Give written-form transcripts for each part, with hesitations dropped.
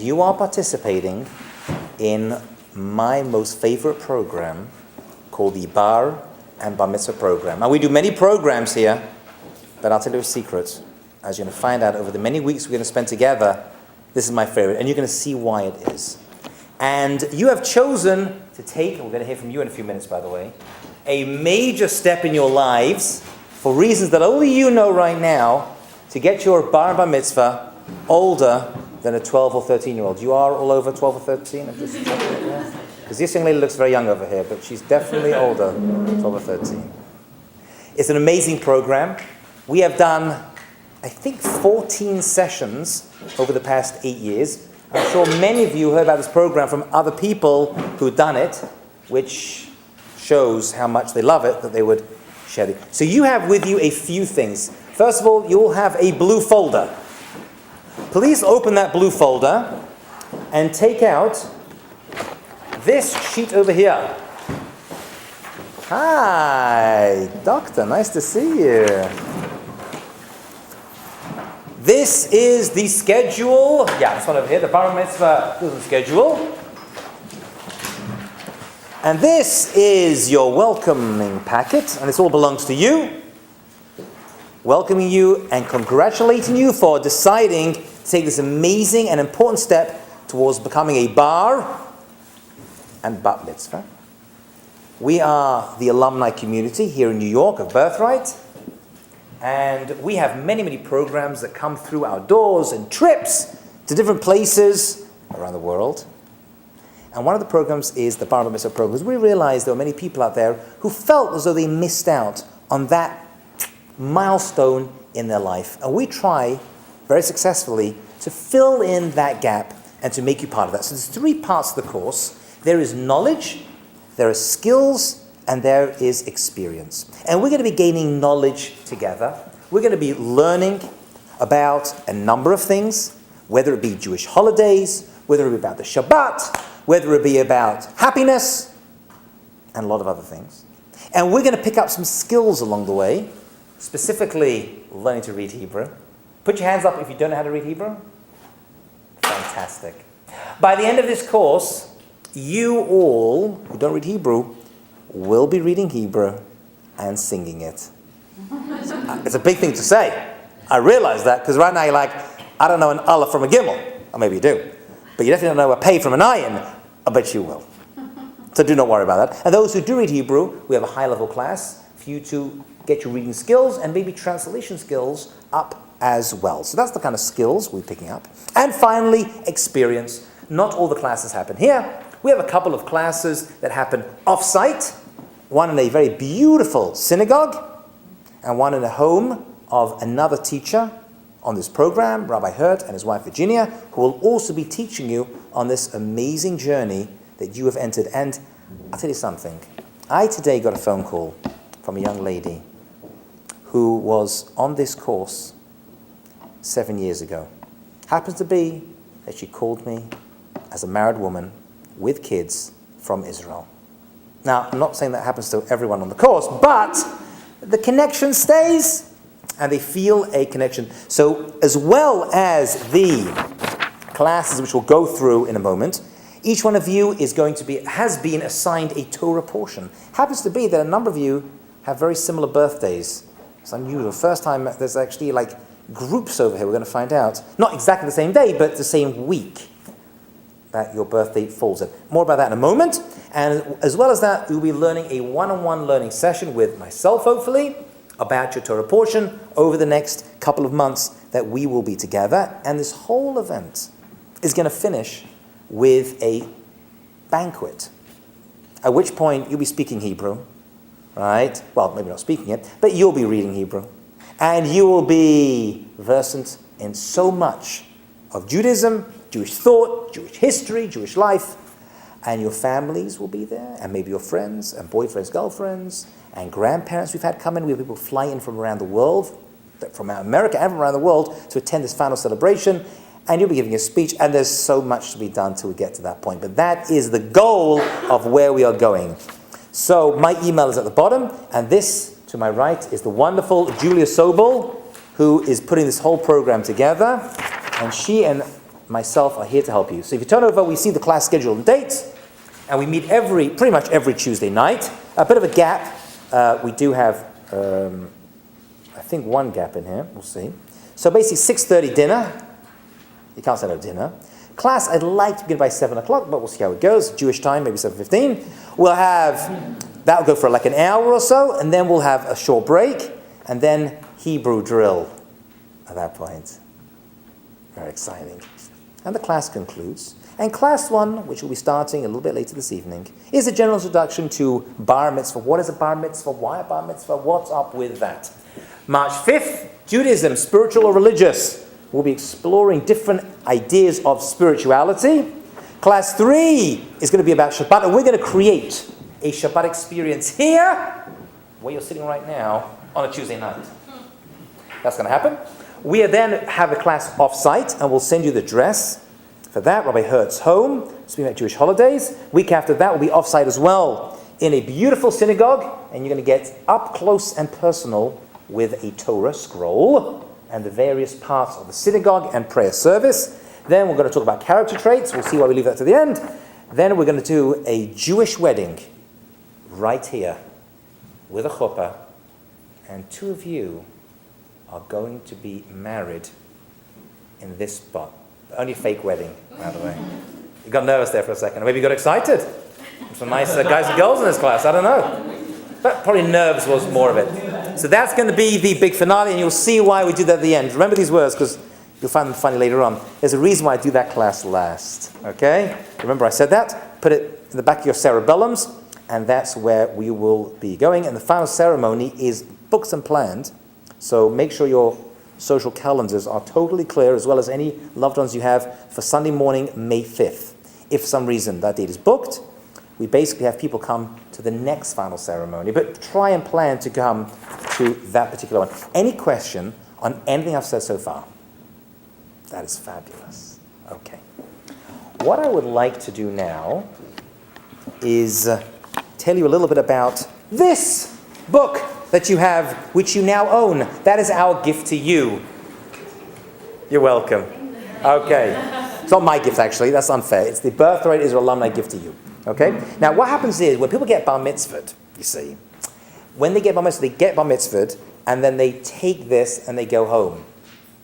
You are participating in my most favorite program called the Bar and Bar Mitzvah program. Now, we do many programs here, but I'll tell you a secret. As you're going to find out over the many weeks we're going to spend together, this is my favorite, and you're going to see why it is. And you have chosen to take, and we're going to hear from you in a few minutes, by the way, a major step in your lives for reasons that only you know right now, to get your bar and bar mitzvah older than a 12 or 13-year-old. You are all over 12 or 13? Because this young lady looks very young over here, but she's definitely older, 12 or 13. It's an amazing program. We have done, I think, 14 sessions over the past 8 years. I'm sure many of you heard about this program from other people who've done it, which shows how much they love it, that they would share it. So you have with you a few things. First of all, you will have a blue folder. Please open that blue folder and take out this sheet over here. Hi, Doctor, nice to see you. This is the schedule. Yeah, this one over here, the Bar Mitzvah schedule. And this is your welcoming packet, and this all belongs to you. Welcoming you and congratulating you for deciding to take this amazing and important step towards becoming a bar and bat mitzvah. We are the alumni community here in New York of Birthright, and we have many, many programs that come through our doors and trips to different places around the world. And one of the programs is the Bar Mitzvah program, because we realized there were many people out there who felt as though they missed out on that milestone in their life. And we try very successfully to fill in that gap and to make you part of that. So there's 3 parts of the course. There is knowledge, there are skills, and there is experience. And we're going to be gaining knowledge together. We're going to be learning about a number of things, whether it be Jewish holidays, whether it be about the Shabbat, whether it be about happiness, and a lot of other things. And we're going to pick up some skills along the way, specifically learning to read Hebrew. Put your hands up if you don't know how to read Hebrew. Fantastic. By the end of this course, you all who don't read Hebrew will be reading Hebrew and singing it. It's a big thing to say. I realize that, because right now you're like, I don't know an aleph from a gimel. Or maybe you do. But you definitely don't know a pei from an ayin. I bet you will. So do not worry about that. And those who do read Hebrew, we have a high-level class for you to get your reading skills and maybe translation skills up as well. So that's the kind of skills we're picking up. And finally, experience. Not all the classes happen here. We have a couple of classes that happen off-site, one in a very beautiful synagogue, and one in a home of another teacher on this program, Rabbi Hurt and his wife Virginia, who will also be teaching you on this amazing journey that you have entered. And I'll tell you something. I today got a phone call from a young lady who was on this course 7 years ago. Happens to be that she called me as a married woman with kids from Israel. Now, I'm not saying that happens to everyone on the course, but the connection stays, and they feel a connection. So, as well as the classes which we'll go through in a moment, each one of you has been assigned a Torah portion. Happens to be that a number of you have very similar birthdays. It's unusual. First time there's actually like groups over here, we're going to find out. Not exactly the same day, but the same week that your birthday falls in. More about that in a moment. And as well as that, we'll be learning a one-on-one learning session with myself, hopefully, about your Torah portion over the next couple of months that we will be together. And this whole event is going to finish with a banquet, at which point you'll be speaking Hebrew, right? Well, maybe not speaking it, but you'll be reading Hebrew. And you will be versant in so much of Judaism, Jewish thought, Jewish history, Jewish life. And your families will be there, and maybe your friends, and boyfriends, girlfriends, and grandparents we've had come in. We have people fly in from around the world, from America and from around the world, to attend this final celebration. And you'll be giving a speech, and there's so much to be done till we get to that point. But that is the goal of where we are going. So my email is at the bottom, and this, to my right, is the wonderful Julia Sobel, who is putting this whole program together. And she and myself are here to help you. So if you turn over, we see the class schedule and dates, and we meet pretty much every Tuesday night. A bit of a gap. We do have, I think, one gap in here. We'll see. So basically 6:30 dinner. You can't say no dinner. Class, I'd like to begin by 7 o'clock, but we'll see how it goes. Jewish time, maybe 7:15. That'll go for like an hour or so, and then we'll have a short break, and then Hebrew drill at that point. Very exciting. And the class concludes. And class 1, which will be starting a little bit later this evening, is a general introduction to bar mitzvah. What is a bar mitzvah? Why a bar mitzvah? What's up with that? March 5th, Judaism, spiritual or religious. We'll be exploring different ideas of spirituality. Class 3 is going to be about Shabbat, and we're going to create a Shabbat experience here, where you're sitting right now, on a Tuesday night. That's going to happen. We then have a class off-site, and we'll send you the dress for that. Rabbi Hertz's home, speaking about Jewish holidays. Week after that, we'll be off-site as well, in a beautiful synagogue, and you're going to get up close and personal with a Torah scroll and the various parts of the synagogue and prayer service. Then we're going to talk about character traits. We'll see why we leave that to the end. Then we're going to do a Jewish wedding right here with a chuppah, and 2 of you are going to be married in this spot. Only a fake wedding, by the way. You got nervous there for a second. Maybe you got excited. Some nice guys and girls in this class. I don't know. But probably nerves was more of it. So that's going to be the big finale, and you'll see why we do that at the end. Remember these words, because you'll find them funny later on. There's a reason why I do that class last. Okay? Remember I said that? Put it in the back of your cerebellums, and that's where we will be going. And the final ceremony is booked and planned. So make sure your social calendars are totally clear, as well as any loved ones you have, for Sunday morning, May 5th. If for some reason that date is booked, we basically have people come to the next final ceremony, but try and plan to come to that particular one. Any question on anything I've said so far? That is fabulous. Okay. What I would like to do now is tell you a little bit about this book that you have, which you now own. That is our gift to you. You're welcome. Okay. It's not my gift, actually. That's unfair. It's the Birthright Israel Alumni gift to you. Okay? Now, what happens is, when people get bar mitzvahed, you see, when they get bar mitzvahed, and then they take this and they go home,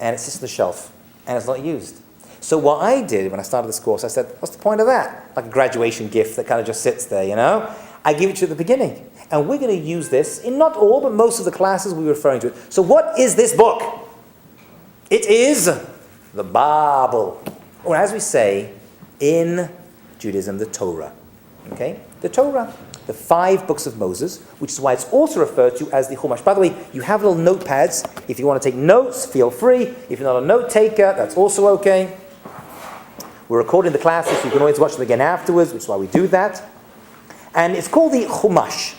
and it sits on the shelf, and it's not used. So what I did when I started this course, I said, what's the point of that? Like a graduation gift that kind of just sits there, you know? I give it to you at the beginning. And we're going to use this in not all, but most of the classes we're referring to it. So what is this book? It is the Bible. Or as we say in Judaism, the Torah. Okay? The Torah. The 5 books of Moses, which is why it's also referred to as the Chumash. By the way, you have little notepads. If you want to take notes, feel free. If you're not a note taker, that's also okay. We're recording the classes, so you can always watch them again afterwards, which is why we do that. And it's called the Chumash.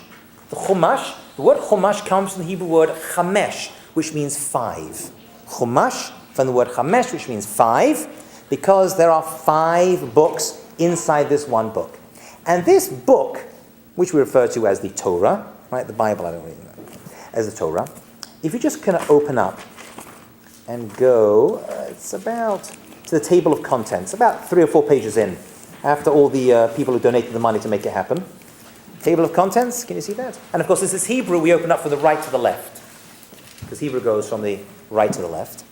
The Chumash, the word Chumash comes from the Hebrew word Chamesh, which means 5. Chumash, from the word Chamesh, which means 5, because there are 5 books inside this one book. And this book, which we refer to as the Torah, right? The Bible, I don't really know, as the Torah. If you just kind of open up and go, it's about to the table of contents, about 3 or 4 pages in, after all the people who donated the money to make it happen. Table of contents, can you see that? And of course, this is Hebrew. We open up from the right to the left, because Hebrew goes from the right to the left.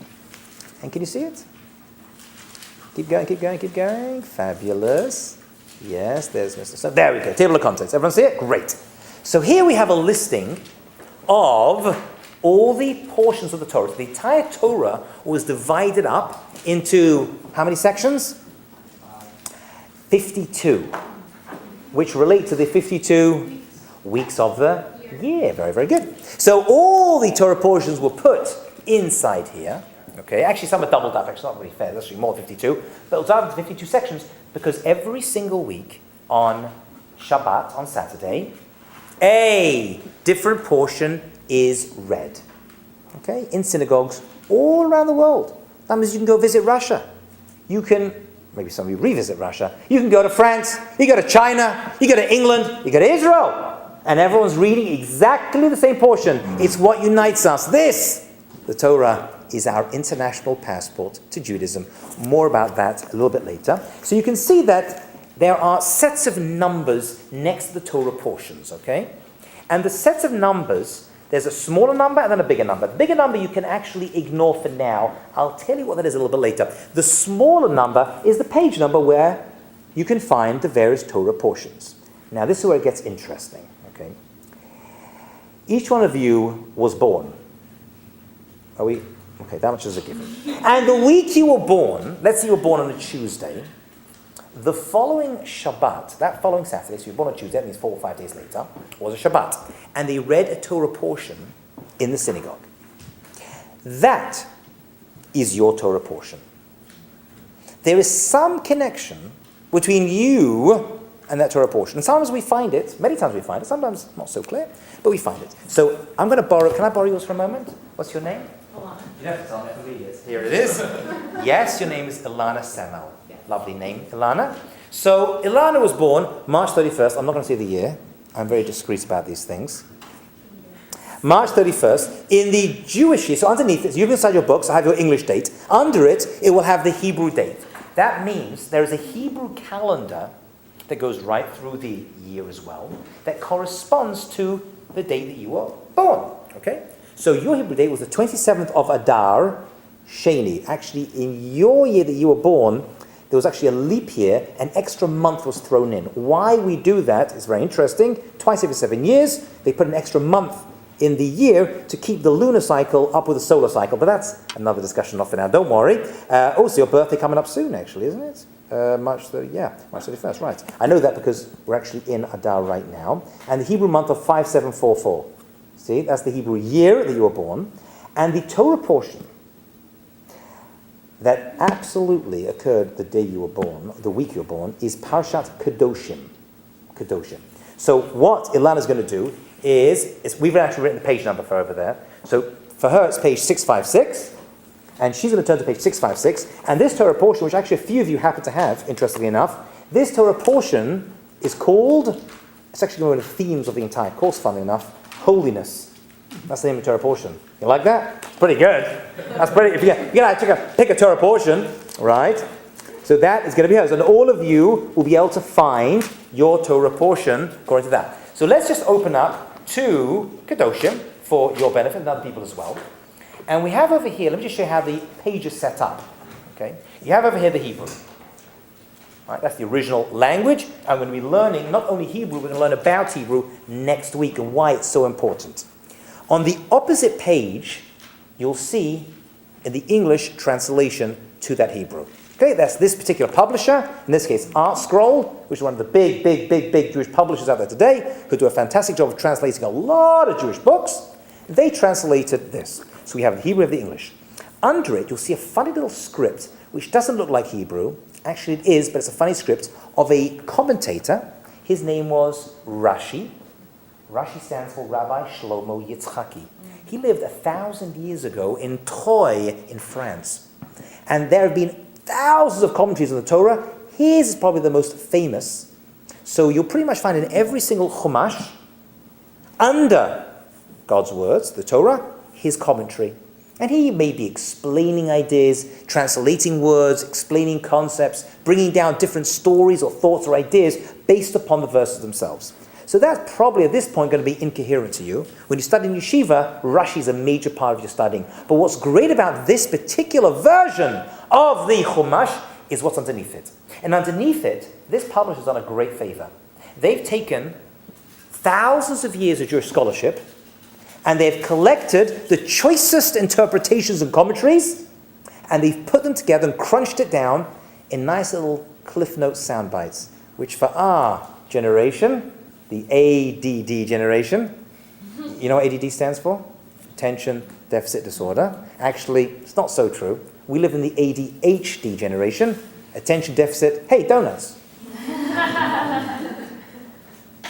And can you see it? Keep going, keep going, keep going. Fabulous. Yes, there's Mr. So there we go. Table of contents. Everyone see it? Great. So here we have a listing of all the portions of the Torah. So the entire Torah was divided up into how many sections? 52, which relate to the 52 weeks of the year. Very, very good. So all the Torah portions were put inside here. Okay, actually some are doubled up. Actually, not really fair. There's actually more than 52. But it's divided into 52 sections because every single week on Shabbat, on Saturday, a different portion is read. Okay, in synagogues all around the world. That means you can go visit Russia. You can, maybe some of you revisit Russia. You can go to France. You go to China. You go to England. You go to Israel. And everyone's reading exactly the same portion. It's what unites us. This, the Torah, is our international passport to Judaism. More about that a little bit later. So you can see that there are sets of numbers next to the Torah portions, okay? And the sets of numbers, there's a smaller number and then a bigger number. The bigger number you can actually ignore for now. I'll tell you what that is a little bit later. The smaller number is the page number where you can find the various Torah portions. Now this is where it gets interesting, okay? Each one of you was born. Are we? Okay, that much is a given. And the week you were born, let's say you were born on a Tuesday, the following Shabbat, that following Saturday, so you were born on Tuesday, that means 4 or 5 days later, was a Shabbat. And they read a Torah portion in the synagogue. That is your Torah portion. There is some connection between you and that Torah portion. And sometimes we find it, many times we find it, sometimes not so clear, but we find it. So I'm going to borrow, can I borrow yours for a moment? What's your name? Ilana. You have to tell me who it is. Here it is. Yes, your name is Ilana Semel. Lovely name, Ilana. So Ilana was born March 31st. I'm not going to say the year. I'm very discreet about these things. March 31st, in the Jewish year, so underneath it, so you've inside your books, I have your English date. Under it, it will have the Hebrew date. That means there is a Hebrew calendar that goes right through the year as well, that corresponds to the date that you were born. Okay? So your Hebrew date was the 27th of Adar, Sheni. Actually, in your year that you were born, there was actually a leap year, an extra month was thrown in. Why we do that is very interesting. Twice every 7 years, they put an extra month in the year to keep the lunar cycle up with the solar cycle. But that's another discussion, not for now. Don't worry. Also, your birthday coming up soon, actually, isn't it? March 31st, right. I know that because we're actually in Adar right now. And the Hebrew month of 5744. See, that's the Hebrew year that you were born. And the Torah portion that absolutely occurred the day you were born, the week you were born, is Parshat Kedoshim. Kedoshim. So what Ilana's going to do is we've actually written the page number for over there. So for her, it's page 656. And she's going to turn to page 656. And this Torah portion, which actually a few of you happen to have, interestingly enough, this Torah portion is called, it's actually one of the themes of the entire course, funnily enough, holiness. That's the name of the Torah portion. You like that? It's pretty good. That's pretty, if you pick a Torah portion, right? So that is going to be hers. And all of you will be able to find your Torah portion according to that. So let's just open up to Kedoshim for your benefit and other people as well. And we have over here, let me just show you how the page is set up. Okay? You have over here the Hebrew. Right, that's the original language. I'm going to be learning not only Hebrew, we're going to learn about Hebrew next week and why it's so important. On the opposite page, you'll see in the English translation to that Hebrew. Okay, that's this particular publisher, in this case Art Scroll, which is one of the big Jewish publishers out there today, who do a fantastic job of translating a lot of Jewish books. They translated this. So we have the Hebrew and the English. Under it, you'll see a funny little script, which doesn't look like Hebrew. Actually it is, but it's a funny script of a commentator. His name was Rashi. Rashi stands for Rabbi Shlomo Yitzchaki. He lived 1,000 years ago in Troyes in France. And there have been thousands of commentaries on the Torah. His is probably the most famous. So you'll pretty much find in every single Chumash, under God's words, the Torah, his commentary. And he may be explaining ideas, translating words, explaining concepts, bringing down different stories or thoughts or ideas based upon the verses themselves. So that's probably at this point going to be incoherent to you. When you study in yeshiva, Rashi is a major part of your studying. But what's great about this particular version of the Chumash is what's underneath it. And underneath it, this publisher's done a great favor. They've taken thousands of years of Jewish scholarship and they've collected the choicest interpretations and commentaries and they've put them together and crunched it down in nice little Cliff Notes sound bites, which for our generation, the ADD generation, you know what ADD stands for? Attention Deficit Disorder. Actually, it's not so true. We live in the ADHD generation. Attention Deficit, hey, donuts.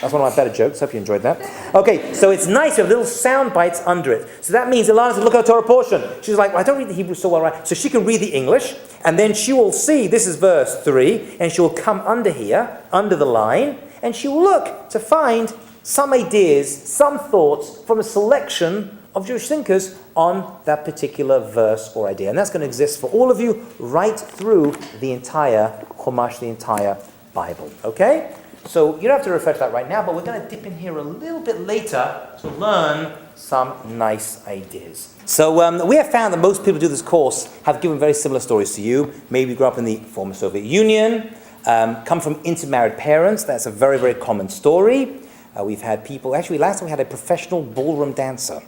That's one of my better jokes. Hope you enjoyed that. Okay, so it's nice. You have little sound bites under it. So that means Ilana's look at the Torah portion. She's like, well, I don't read the Hebrew so well, right? So she can read the English, and then she will see, this is verse 3, and she will come under here, under the line, and she will look to find some ideas, some thoughts from a selection of Jewish thinkers on that particular verse or idea. And that's going to exist for all of you right through the entire Chumash, the entire Bible. Okay? So you don't have to refer to that right now, but we're going to dip in here a little bit later to learn some nice ideas. So we have found that most people who do this course have given very similar stories to you. Maybe you grew up in the former Soviet Union, come from intermarried parents. That's a very, very common story. We've had people, actually last time we had a professional ballroom dancer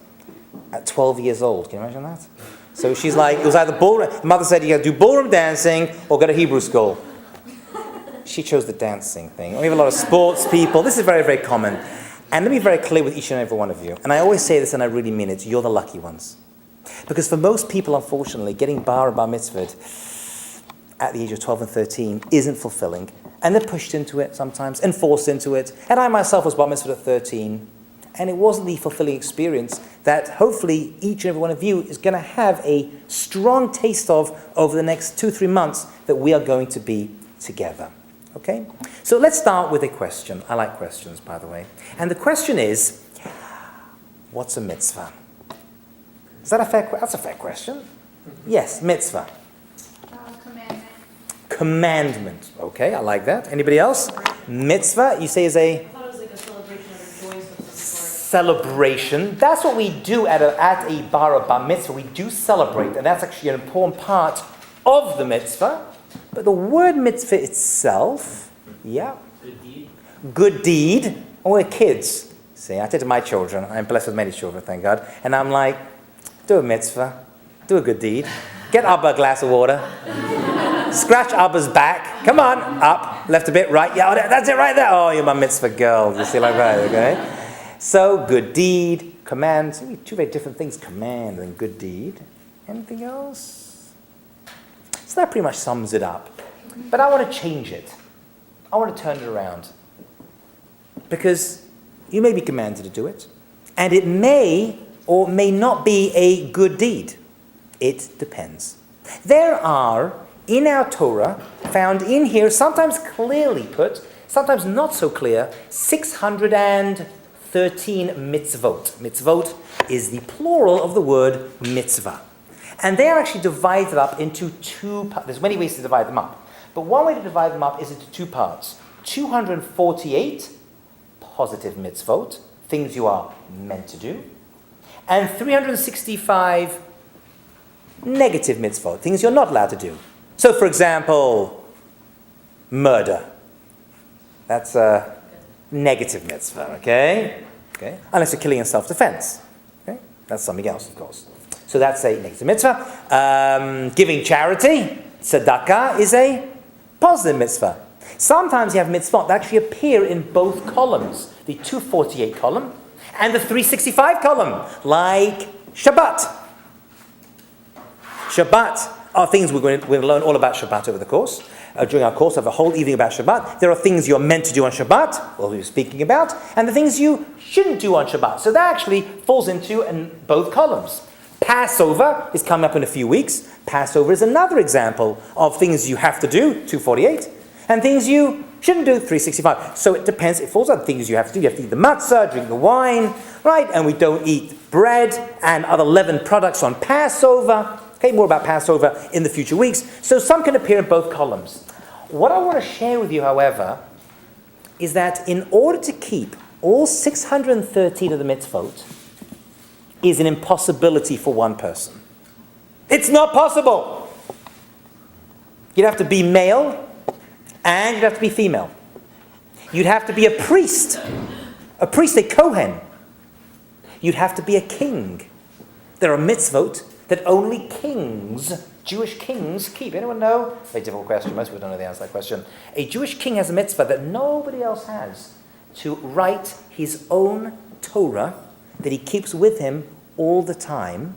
at 12 years old. Can you imagine that? So she's like, it was either ballroom, the mother said you got to do ballroom dancing or go to Hebrew school. She chose the dancing thing. We have a lot of sports people. This is very, very common. And let me be very clear with each and every one of you. And I always say this and I really mean it. You're the lucky ones. Because for most people, unfortunately, getting bar and bar mitzvahed at the age of 12 and 13 isn't fulfilling. And they're pushed into it sometimes and forced into it. And I myself was bar mitzvahed at 13. And it wasn't the fulfilling experience that hopefully each and every one of you is going to have a strong taste of over the next 2-3 months that we are going to be together. Okay? So let's start with a question. I like questions, by the way. And the question is, what's a mitzvah? Is that a fair question? That's a fair question. Yes, mitzvah. Commandment. Commandment. Okay, I like that. Anybody else? Mitzvah, you say is a... I thought it was like a celebration of joy of some sort. Celebration. That's what we do at a bar or bar mitzvah. We do celebrate, and that's actually an important part of the mitzvah. But the word mitzvah itself, yeah. Good deed. Good deed. Oh, we're kids. See, I say to my children, I'm blessed with many children, thank God, and I'm like, do a mitzvah, do a good deed, get Abba a glass of water, scratch Abba's back, come on, up, left a bit, right, yeah, that's it right there. Oh, you're my mitzvah girl, you see like that, okay? So, good deed, command, two very different things, command and good deed. Anything else? So that pretty much sums it up. But I want to change it. I want to turn it around. Because you may be commanded to do it, and it may or may not be a good deed. It depends. There are, in our Torah, found in here, sometimes clearly put, sometimes not so clear, 613 mitzvot. Mitzvot is the plural of the word mitzvah. And they are actually divided up into two parts. There's many ways to divide them up. But one way to divide them up is into two parts. 248 positive mitzvot, things you are meant to do, and 365 negative mitzvot, things you're not allowed to do. So, for example, murder. That's a negative mitzvah, okay? Unless you're killing in self-defense. Okay? That's something else, of course. So that's a negative mitzvah. Giving charity, tzedakah, is a positive mitzvah. Sometimes you have mitzvot that actually appear in both columns, the 248 column and the 365 column, like Shabbat. Shabbat are things we're going to learn all about Shabbat over the course. During our course, I have a whole evening about Shabbat. There are things you're meant to do on Shabbat, we'll be speaking about, and the things you shouldn't do on Shabbat. So that actually falls into both columns. Passover is coming up in a few weeks. Passover is another example of things you have to do, 248, and things you shouldn't do, 365. So it depends. It falls on things you have to do. You have to eat the matzah, drink the wine, right? And we don't eat bread and other leavened products on Passover. Okay, more about Passover in the future weeks. So some can appear in both columns. What I want to share with you, however, is that in order to keep all 613 of the mitzvot is an impossibility for one person. It's not possible. You'd have to be male and you'd have to be female. You'd have to be a priest, a Kohen. You'd have to be a king. There are mitzvot that only kings, Jewish kings, keep. Anyone know? Very difficult question. Most people don't know the answer to that question. A Jewish king has a mitzvah that nobody else has, to write his own Torah that he keeps with him all the time,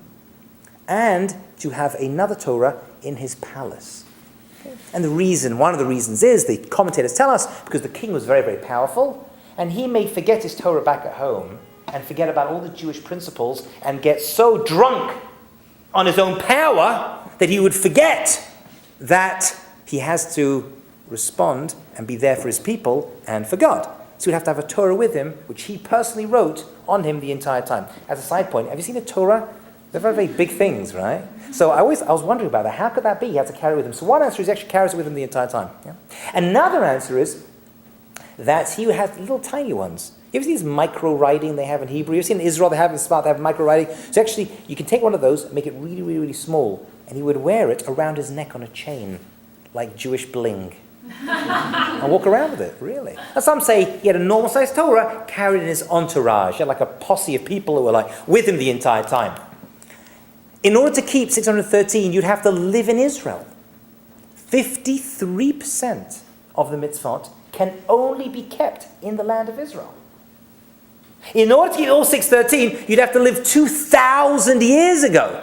and to have another Torah in his palace. Okay. And one of the reasons is, the commentators tell us, because the king was very, very powerful, and he may forget his Torah back at home, and forget about all the Jewish principles, and get so drunk on his own power that he would forget that he has to respond and be there for his people and for God. So he'd have to have a Torah with him, which he personally wrote on him the entire time. As a side point, have you seen a Torah? They're very, very big things, right? So I was wondering about that. How could that be? He had to carry it with him. So one answer is he actually carries it with him the entire time. Yeah? Another answer is that he has little tiny ones. You ever see these micro writing they have in Hebrew? You've seen in Israel they have in Shabbat, they have micro writing. So actually, you can take one of those, make it really, really, really small, and he would wear it around his neck on a chain, like Jewish bling. And walk around with it, really. And some say he had a normal-sized Torah carried in his entourage. He had like a posse of people who were like with him the entire time. In order to keep 613, you'd have to live in Israel. 53% of the mitzvot can only be kept in the land of Israel. In order to keep all 613, you'd have to live 2,000 years ago.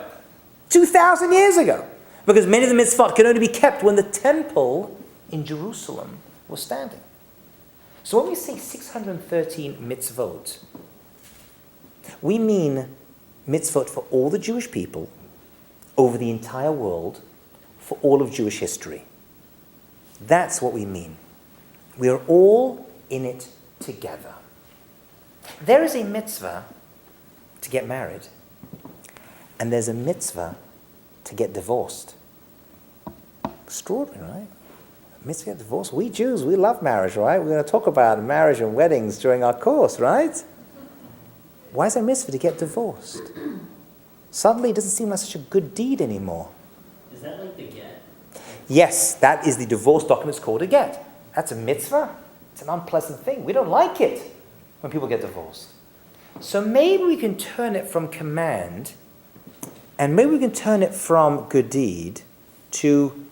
2,000 years ago. Because many of the mitzvot can only be kept when the temple in Jerusalem was standing. So when we say 613 mitzvot, we mean mitzvot for all the Jewish people, over the entire world, for all of Jewish history. That's what we mean. We are all in it together. There is a mitzvah to get married, and there's a mitzvah to get divorced. Extraordinary, right? A mitzvah to get divorced. We Jews, we love marriage, right? We're going to talk about marriage and weddings during our course, right? Why is there a mitzvah to get divorced? Suddenly it doesn't seem like such a good deed anymore. Is that like the get? Yes, that is the divorce document. It's called a get. That's a mitzvah. It's an unpleasant thing. We don't like it when people get divorced. So maybe we can turn it from command, and maybe we can turn it from good deed to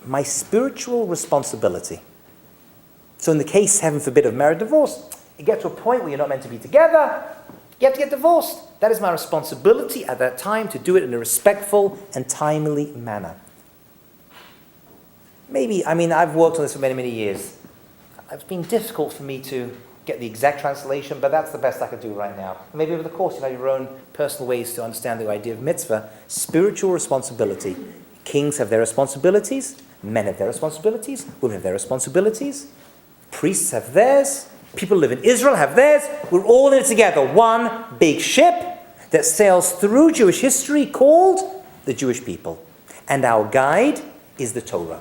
my spiritual responsibility. So in the case, heaven forbid, of marriage divorce, you get to a point where you're not meant to be together, you have to get divorced. That is my responsibility at that time to do it in a respectful and timely manner. Maybe, I've worked on this for many, many years. It's been difficult for me to get the exact translation, but that's the best I could do right now. Maybe over the course, you have your own personal ways to understand the idea of mitzvah. Spiritual responsibility. Kings have their responsibilities. Men have their responsibilities. Women have their responsibilities. Priests have theirs. People who live in Israel have theirs. We're all in it together. One big ship that sails through Jewish history called the Jewish people. And our guide is the Torah.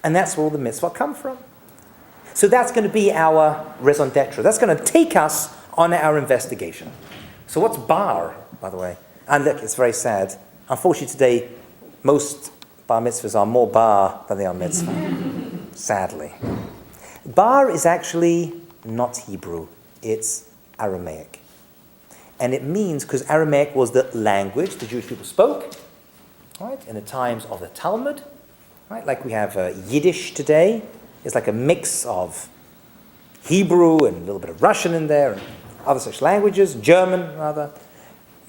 And that's where all the mitzvot come from. So that's going to be our raison d'etre. That's going to take us on our investigation. So what's bar, by the way? And look, it's very sad. Unfortunately today, most bar mitzvahs are more bar than they are mitzvah. Sadly. Bar is actually not Hebrew. It's Aramaic. And it means, because Aramaic was the language the Jewish people spoke, right, in the times of the Talmud, right, like we have Yiddish today. It's like a mix of Hebrew and a little bit of Russian in there and other such languages, German rather,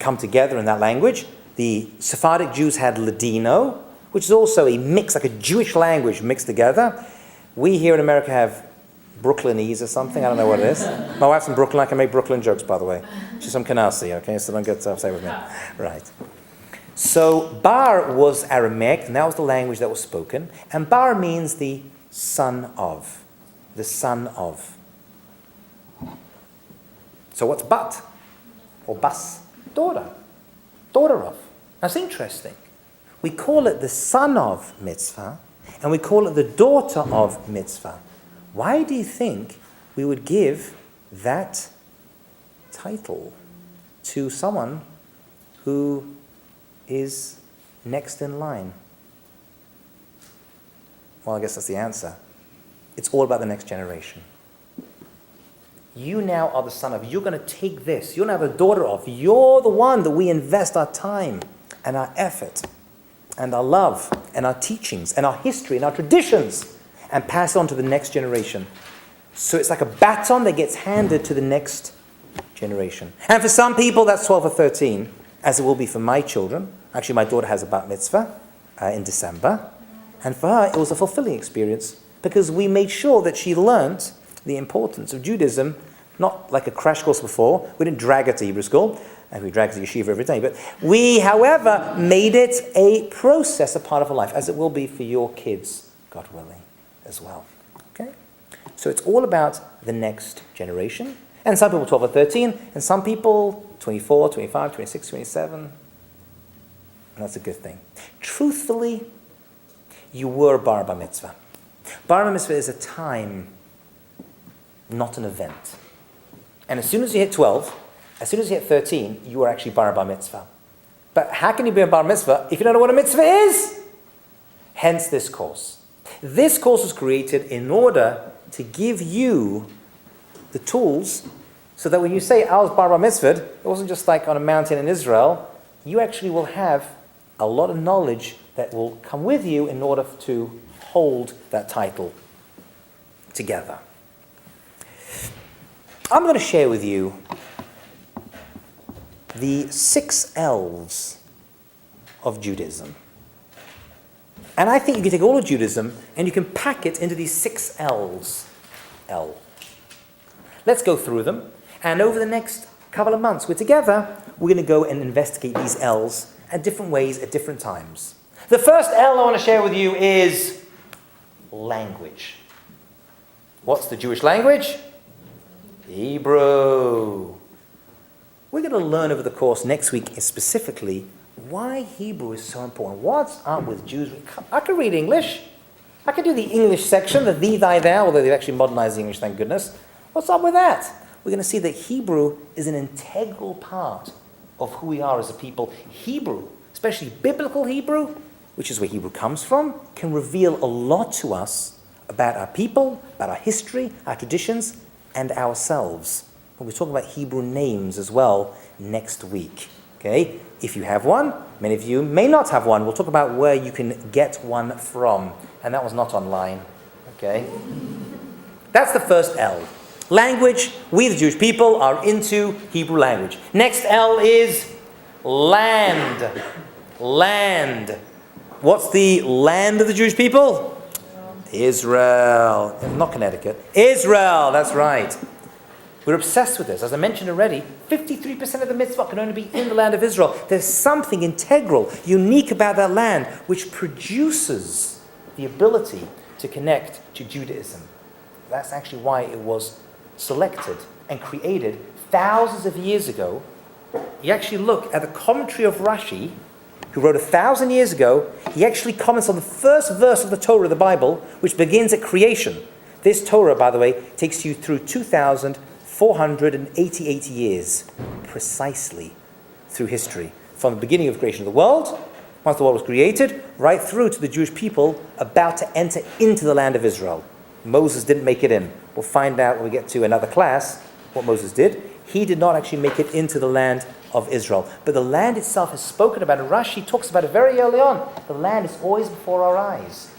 come together in that language. The Sephardic Jews had Ladino, which is also a mix, like a Jewish language mixed together. We here in America have Brooklynese or something. I don't know what it is. My wife's from Brooklyn. I can make Brooklyn jokes, by the way. She's from Canarsie, okay? So don't get upset with me. Right. So bar was Aramaic, and that was the language that was spoken. And bar means the son of. The son of. So what's bat? Or bas? Daughter. Daughter of. That's interesting. We call it the son of mitzvah, and we call it the daughter of mitzvah. Why do you think we would give that title to someone who is next in line? Well, I guess that's the answer. It's all about the next generation. You now are the son of. You're going to take this. You're now the daughter of. You're the one that we invest our time and our effort and our love and our teachings and our history and our traditions and pass on to the next generation. So it's like a baton that gets handed to the next generation. And for some people, that's 12 or 13, as it will be for my children. Actually, my daughter has a bat mitzvah in December. And for her, it was a fulfilling experience because we made sure that she learned the importance of Judaism, not like a crash course before. We didn't drag her to Hebrew school, and we drag her to yeshiva every day. But we, however, made it a process, a part of her life, as it will be for your kids, God willing, as well. Okay? So it's all about the next generation. And some people 12 or 13, and some people 24, 25, 26, 27. And that's a good thing. Truthfully, you were bar mitzvah. Bar mitzvah is a time, not an event. And as soon as you hit 12, as soon as you hit 13, you are actually bar mitzvah. But how can you be a bar mitzvah if you don't know what a mitzvah is? Hence this course. This course was created in order to give you the tools so that when you say, I was bar mitzvah, it wasn't just like on a mountain in Israel. You actually will have a lot of knowledge that will come with you in order to hold that title together. I'm going to share with you the 6 Elves of Judaism. And I think you can take all of Judaism and you can pack it into these 6 L's. L. Let's go through them. And over the next couple of months, we're going to go and investigate these L's at different ways at different times. The first L I want to share with you is language. What's the Jewish language? Hebrew. We're going to learn over the course next week specifically why Hebrew is so important. What's up with Jews? I can read English. I can do the English section, the thee, thy, thou, although they've actually modernized the English, thank goodness. What's up with that? We're going to see that Hebrew is an integral part of who we are as a people. Hebrew, especially biblical Hebrew, which is where Hebrew comes from, can reveal a lot to us about our people, about our history, our traditions, and ourselves. We'll be talking about Hebrew names as well next week. Okay? If you have one, many of you may not have one. We'll talk about where you can get one from. And that was not online. Okay? That's the first L. Language. We, the Jewish people, are into Hebrew language. Next L is land. Land. What's the land of the Jewish people? Israel. Not Connecticut. Israel. That's right. We're obsessed with this. As I mentioned already, 53% of the mitzvah can only be in the land of Israel. There's something integral, unique about that land, which produces the ability to connect to Judaism. That's actually why it was selected and created thousands of years ago. You actually look at the commentary of Rashi, who wrote 1,000 years ago. He actually comments on the first verse of the Torah of the Bible, which begins at creation. This Torah, by the way, takes you through 2,488 years, precisely, through history. From the beginning of creation of the world, once the world was created, right through to the Jewish people about to enter into the land of Israel. Moses didn't make it in. We'll find out when we get to another class what Moses did. He did not actually make it into the land of Israel. But the land itself is spoken about, and Rashi talks about it very early on. The land is always before our eyes.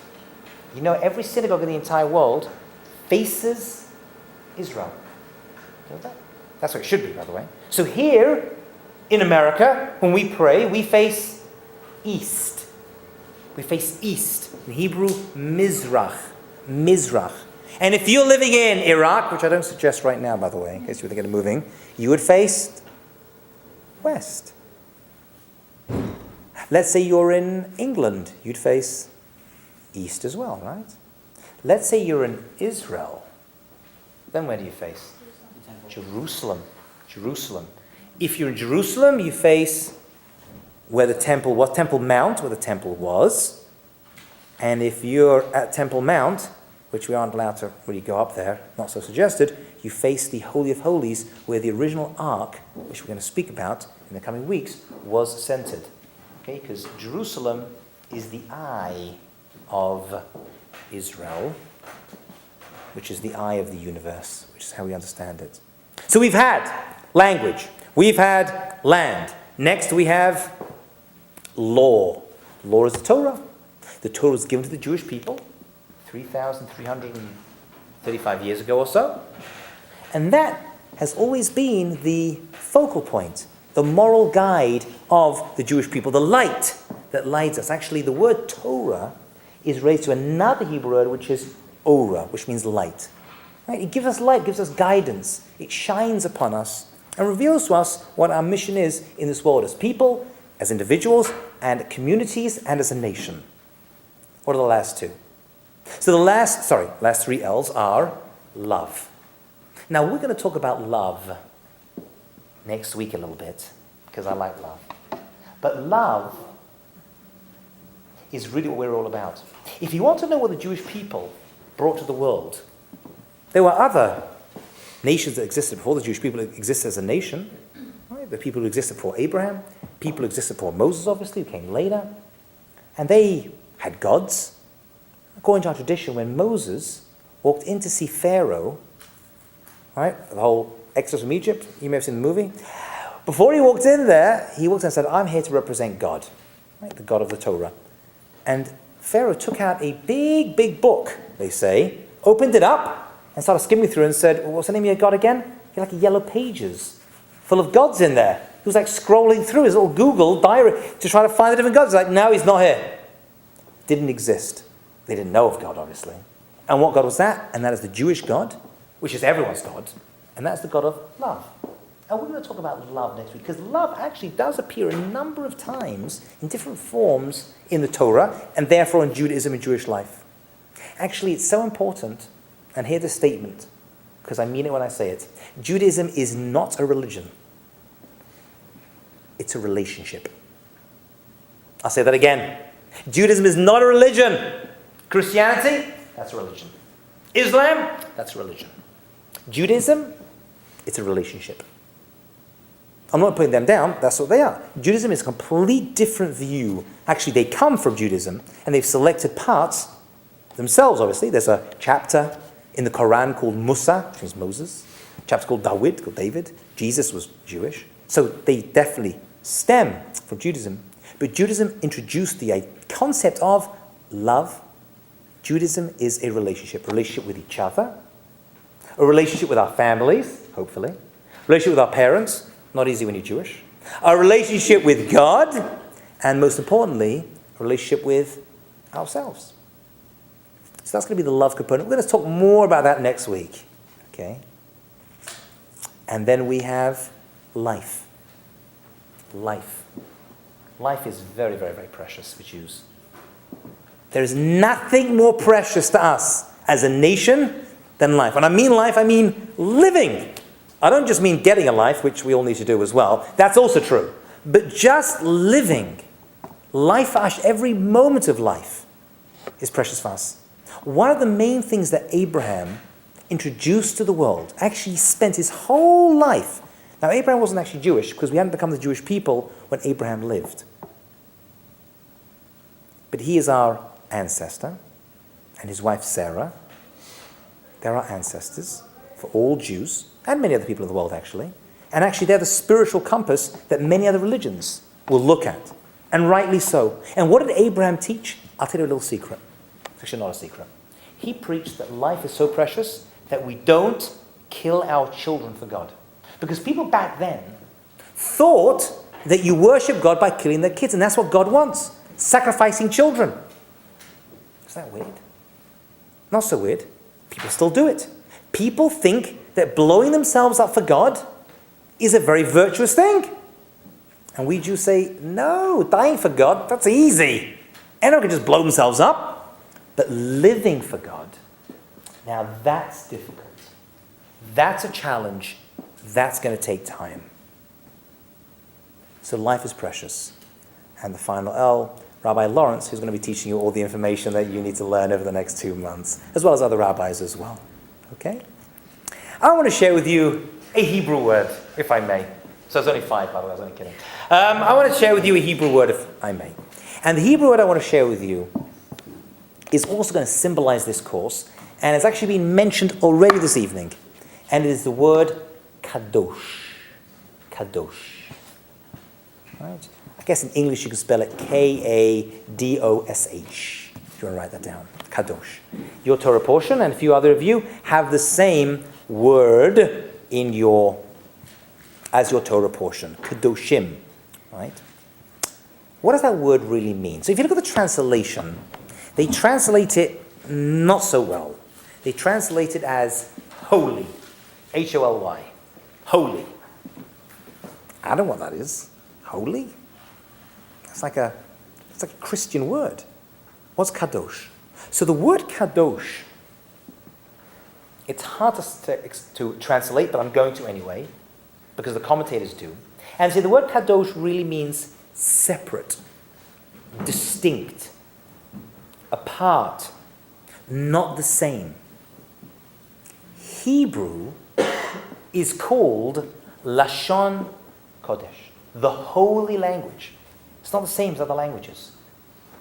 You know, every synagogue in the entire world faces Israel. You know that? That's what it should be, by the way. So here, in America, when we pray, we face east. We face east. In Hebrew, Mizrach. Mizrach. And if you're living in Iraq, which I don't suggest right now, by the way, in case you're thinking of moving, you would face west. Let's say you're in England, you'd face east as well, right? Let's say you're in Israel, then where do you face? Jerusalem. Jerusalem. If you're in Jerusalem, you face where the temple was, Temple Mount, where the temple was. And if you're at Temple Mount, which we aren't allowed to really go up there, not so suggested, you face the Holy of Holies, where the original ark, which we're going to speak about in the coming weeks, was centered. Okay, because Jerusalem is the eye of Israel, which is the eye of the universe, which is how we understand it. So we've had language, we've had land. Next we have law. Law is the Torah. The Torah was given to the Jewish people 3,335 years ago or so. And that has always been the focal point, the moral guide of the Jewish people, the light that lights us. Actually, the word Torah is raised to another Hebrew word, which is Orah, which means light. Right? It gives us light, gives us guidance. It shines upon us and reveals to us what our mission is in this world as people, as individuals, and communities, and as a nation. What are the last two? So the last 3 L's are love. Now, we're going to talk about love next week a little bit, because I like love. But love is really what we're all about. If you want to know what the Jewish people brought to the world, there were other nations that existed before the Jewish people existed as a nation. Right? The people who existed before Abraham, people who existed before Moses, obviously, who came later. And they had gods. According to our tradition, when Moses walked in to see Pharaoh, right, the whole Exodus from Egypt, you may have seen the movie. Before he walked in there, he walked in and said, I'm here to represent God, right, the God of the Torah. And Pharaoh took out a big, big book, they say, opened it up, and started skimming through and said, well, what's the name of your God again? He had like yellow pages full of gods in there. He was like scrolling through his little Google diary to try to find the different gods. He's like, no, he's not here. Didn't exist. They didn't know of God, obviously. And what God was that? And that is the Jewish God, which is everyone's God. And that's the God of love. And we're going to talk about love next week, because love actually does appear a number of times in different forms in the Torah, and therefore in Judaism and Jewish life. Actually, it's so important, and hear the statement, because I mean it when I say it. Judaism is not a religion. It's a relationship. I'll say that again. Judaism is not a religion. Christianity, that's a religion. Islam, that's a religion. Judaism, it's a relationship. I'm not putting them down, that's what they are. Judaism is a complete different view. Actually, they come from Judaism, and they've selected parts themselves, obviously. There's a chapter in the Quran called Musa, which means Moses. A chapter called Dawid, called David. Jesus was Jewish. So they definitely stem from Judaism. But Judaism introduced the concept of love. Judaism is a relationship with each other, a relationship with our families, hopefully, a relationship with our parents, not easy when you're Jewish, a relationship with God, and most importantly, a relationship with ourselves. So that's going to be the love component. We're going to talk more about that next week. Okay? And then we have life. Life. Life is very, very, very precious for Jews. There is nothing more precious to us as a nation than life. When I mean life, I mean living. I don't just mean getting a life, which we all need to do as well. That's also true. But just living. Life for us, every moment of life is precious for us. One of the main things that Abraham introduced to the world, actually spent his whole life. Now, Abraham wasn't actually Jewish, because we hadn't become the Jewish people when Abraham lived. But he is our ancestor, and his wife Sarah. They're our ancestors for all Jews, and many other people in the world, actually. And actually, they're the spiritual compass that many other religions will look at, and rightly so. And what did Abraham teach? I'll tell you a little secret. It's actually not a secret. He preached that life is so precious that we don't kill our children for God. Because people back then thought that you worship God by killing their kids, and that's what God wants. Sacrificing children. Is that weird? Not so weird. People still do it. People think that blowing themselves up for God is a very virtuous thing. And we Jews say, no, dying for God, that's easy. Anyone can just blow themselves up. But living for God, now that's difficult. That's a challenge. That's going to take time. So life is precious. And the final L, Rabbi Lawrence, who's going to be teaching you all the information that you need to learn over the next 2 months, as well as other rabbis as well. Okay? I want to share with you a Hebrew word, if I may. So it's only 5, by the way, I was only kidding. I want to share with you a Hebrew word, if I may. And the Hebrew word I want to share with you is also going to symbolize this course, and it's actually been mentioned already this evening. And it is the word kadosh. Kadosh. Right? I guess in English you can spell it K-A-D-O-S-H. If you want to write that down. Kadosh. Your Torah portion, and a few other of you, have the same word in as your Torah portion. Kadoshim. Right? What does that word really mean? So if you look at the translation, they translate it not so well. They translate it as holy. H-O-L-Y. Holy. I don't know what that is. Holy? It's like a Christian word. What's kadosh? So the word kadosh It's hard to translate, but I'm going to anyway, because the commentators do. And see, the word kadosh really means separate, distinct, apart, not the same. Hebrew is called Lashon Kodesh, the holy language. It's not the same as other languages.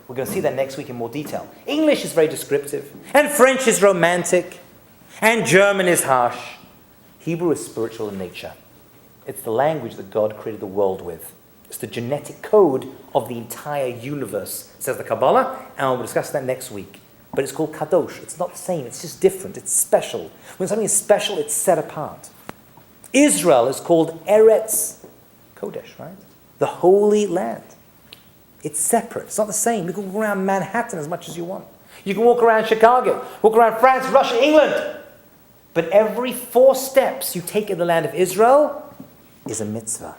We're going to see that next week in more detail. English is very descriptive, and French is romantic, and German is harsh. Hebrew is spiritual in nature. It's the language that God created the world with. It's the genetic code of the entire universe, says the Kabbalah, and we'll discuss that next week. But it's called Kadosh. It's not the same. It's just different. It's special. When something is special, it's set apart. Israel is called Eretz Kodesh, right? The Holy Land. It's separate. It's not the same. You can walk around Manhattan as much as you want. You can walk around Chicago, walk around France, Russia, England. But every 4 steps you take in the land of Israel is a mitzvah.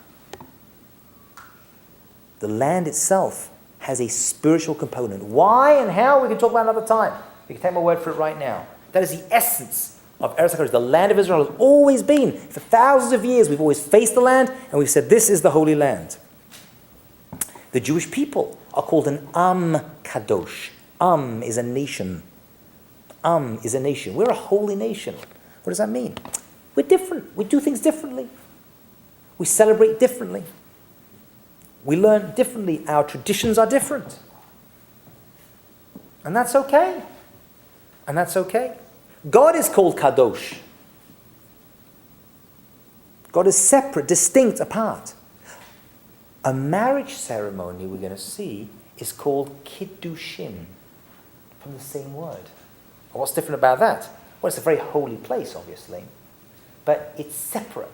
The land itself has a spiritual component. Why and how, we can talk about another time. You can take my word for it right now. That is the essence of Eretz HaKodesh. The land of Israel has always been. For thousands of years, we've always faced the land, and we've said, this is the Holy Land. The Jewish people are called an Am Kadosh. Am is a nation. Am is a nation. We're a holy nation. What does that mean? We're different. We do things differently. We celebrate differently. We learn differently. Our traditions are different. And that's okay. And that's okay. God is called Kadosh. God is separate, distinct, apart. A marriage ceremony we're going to see is called Kiddushin, from the same word. Well, what's different about that? Well, it's a very holy place, obviously, but it's separate.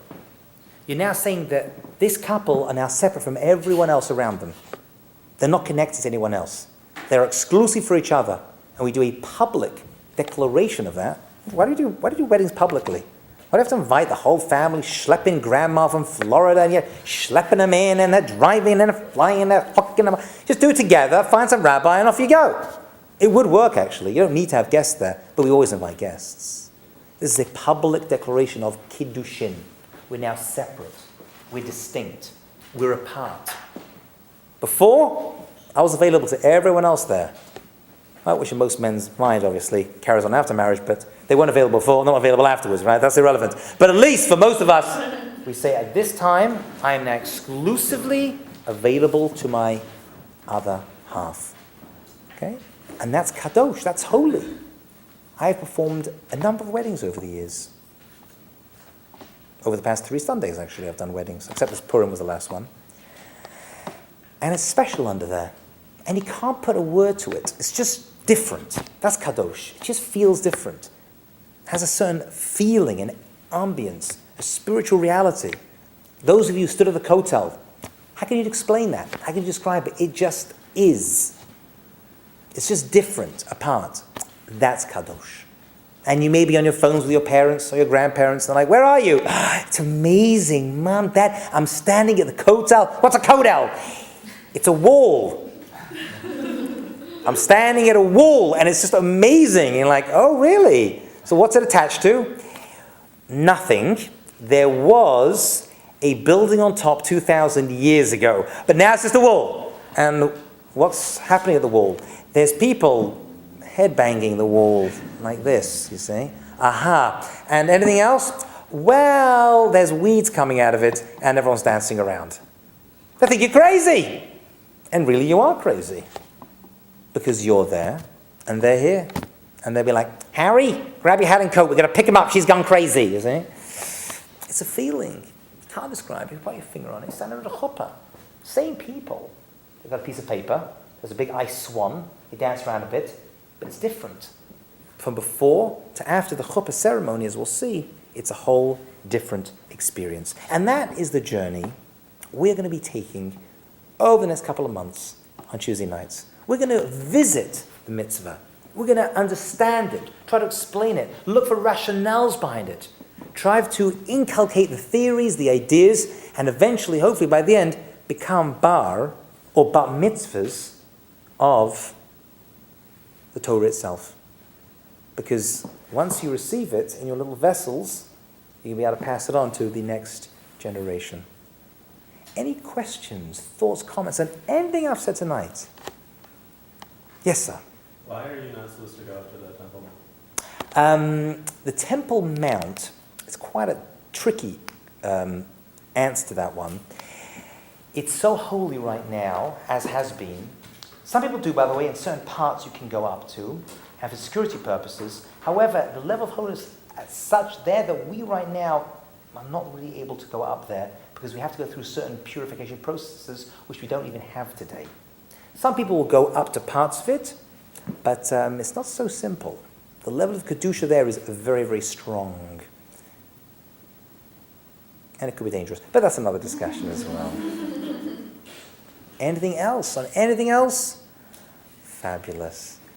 You're now saying that this couple are now separate from everyone else around them. They're not connected to anyone else. They're exclusive for each other, and we do a public declaration of that. Why do you do weddings publicly? Why do you have to invite the whole family, schlepping grandma from Florida, and you're schlepping them in, and they're driving, and they're flying, and they're fucking them? Just do it together, find some rabbi, and off you go. It would work, actually. You don't need to have guests there, but we always invite guests. This is a public declaration of Kiddushin. We're now separate. We're distinct. We're apart. Before, I was available to everyone else there. Which in most men's mind, obviously, carries on after marriage, but they weren't available before, not available afterwards, right? That's irrelevant. But at least for most of us, we say at this time, I am now exclusively available to my other half. Okay? And that's kadosh, that's holy. I have performed a number of weddings over the years. Over the past 3 Sundays, actually, I've done weddings, except this Purim was the last one. And it's special under there. And you can't put a word to it. It's just different. That's kadosh. It just feels different. It has a certain feeling, an ambience, a spiritual reality. Those of you who stood at the kotel, how can you explain that? How can you describe it? It just is. It's just different, apart. That's kadosh. And you may be on your phones with your parents or your grandparents, and they're like, where are you? It's amazing, Mom, Dad, I'm standing at the kotel. What's a kotel? It's a wall. I'm standing at a wall, and it's just amazing. And you're like, oh, really? So what's it attached to? Nothing. There was a building on top 2,000 years ago, but now it's just a wall. And what's happening at the wall? There's people headbanging the wall like this, you see. Aha. And anything else? Well, there's weeds coming out of it, and everyone's dancing around. They think you're crazy. And really you are crazy. Because you're there, and they're here. And they'll be like, Harry, grab your hat and coat, we're going to pick him up, she's gone crazy, you see. It's a feeling. You can't describe it. You put your finger on it. It's standing at a chuppah. Same people. They've got a piece of paper. There's a big ice swan. They dance around a bit. But it's different. From before to after the chuppah ceremony, as we'll see, it's a whole different experience. And that is the journey we're going to be taking over the next couple of months on Tuesday nights. We're going to visit the mitzvah. We're going to understand it, try to explain it, look for rationales behind it, try to inculcate the theories, the ideas, and eventually, hopefully by the end, become bar or bat mitzvahs of the Torah itself. Because once you receive it in your little vessels, you'll be able to pass it on to the next generation. Any questions, thoughts, comments on anything I've said tonight? Yes, sir. Why are you not supposed to go up to the Temple Mount? The Temple Mount, it's quite a tricky answer to that one. It's so holy right now, as has been. Some people do, by the way, in certain parts you can go up to, and for security purposes. However, the level of holiness as such there that we right now are not really able to go up there because we have to go through certain purification processes which we don't even have today. Some people will go up to parts of it, but it's not so simple. The level of Kedusha there is very, very strong. And it could be dangerous. But that's another discussion as well. Anything else? On anything else? Fabulous.